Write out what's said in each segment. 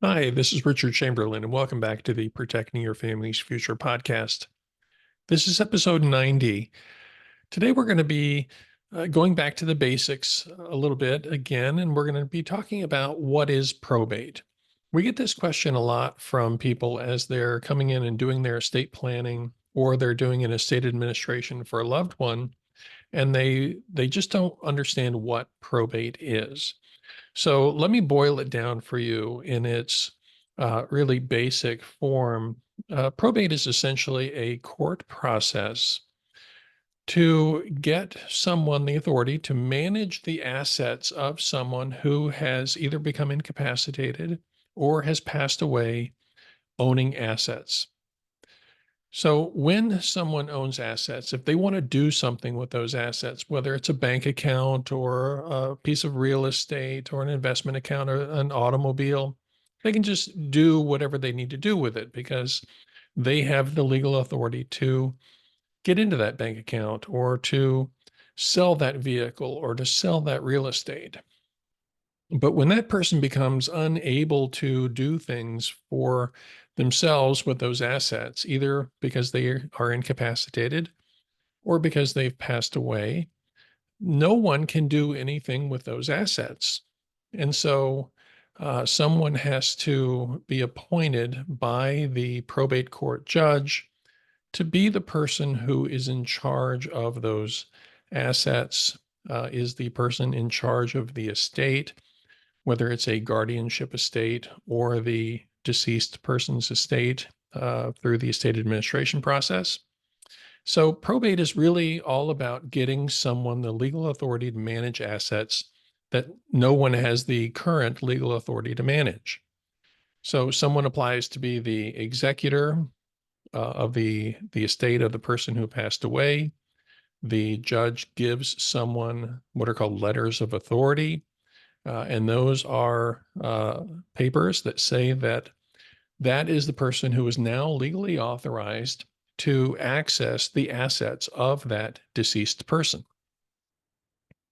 Hi, this is Richard Chamberlain, and welcome back to the Protecting Your Family's Future podcast. This is episode 90. Today, we're going to be going back to the basics a little bit again, and we're going to be talking about what is probate. We get this question a lot from people as they're coming in and doing their estate planning, or they're doing an estate administration for a loved one, and they just don't understand what probate is. So let me boil it down for you in its really basic form. Probate is essentially a court process to get someone the authority to manage the assets of someone who has either become incapacitated or has passed away owning assets. So, when someone owns assets, if they want to do something with those assets, whether it's a bank account or a piece of real estate or an investment account or an automobile, they can just do whatever they need to do with it because they have the legal authority to get into that bank account or to sell that vehicle or to sell that real estate. But when that person becomes unable to do things for themselves with those assets, either because they are incapacitated or because they've passed away, no one can do anything with those assets. And so someone has to be appointed by the probate court judge to be the person who is in charge of those assets, is the person in charge of the estate, whether it's a guardianship estate or the deceased person's estate through the estate administration process. So, probate is really all about getting someone the legal authority to manage assets that no one has the current legal authority to manage. So, someone applies to be the executor of the estate of the person who passed away. The judge gives someone what are called letters of authority, and those are papers that say that that is the person who is now legally authorized to access the assets of that deceased person.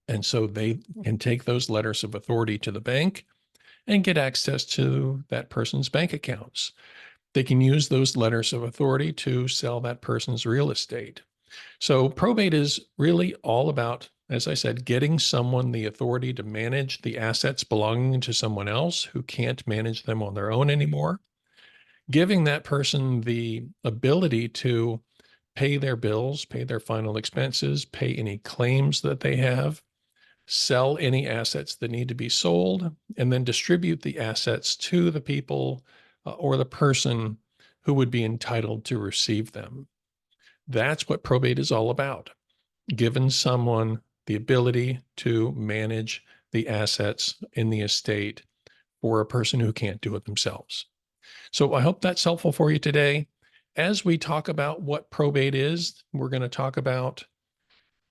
And so they can take those letters of authority to the bank and get access to that person's bank accounts. They can use those letters of authority to sell that person's real estate. So probate is really all about, as I said, getting someone the authority to manage the assets belonging to someone else who can't manage them on their own anymore, giving that person the ability to pay their bills, pay their final expenses, pay any claims that they have, sell any assets that need to be sold, and then distribute the assets to the people or the person who would be entitled to receive them. That's what probate is all about, giving someone the ability to manage the assets in the estate for a person who can't do it themselves. So I hope that's helpful for you today. As we talk about what probate is, we're going to talk about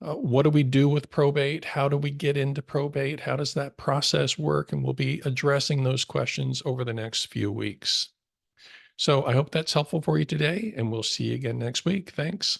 what do we do with probate? How do we get into probate? How does that process work? And we'll be addressing those questions over the next few weeks. So I hope that's helpful for you today, and we'll see you again next week. Thanks.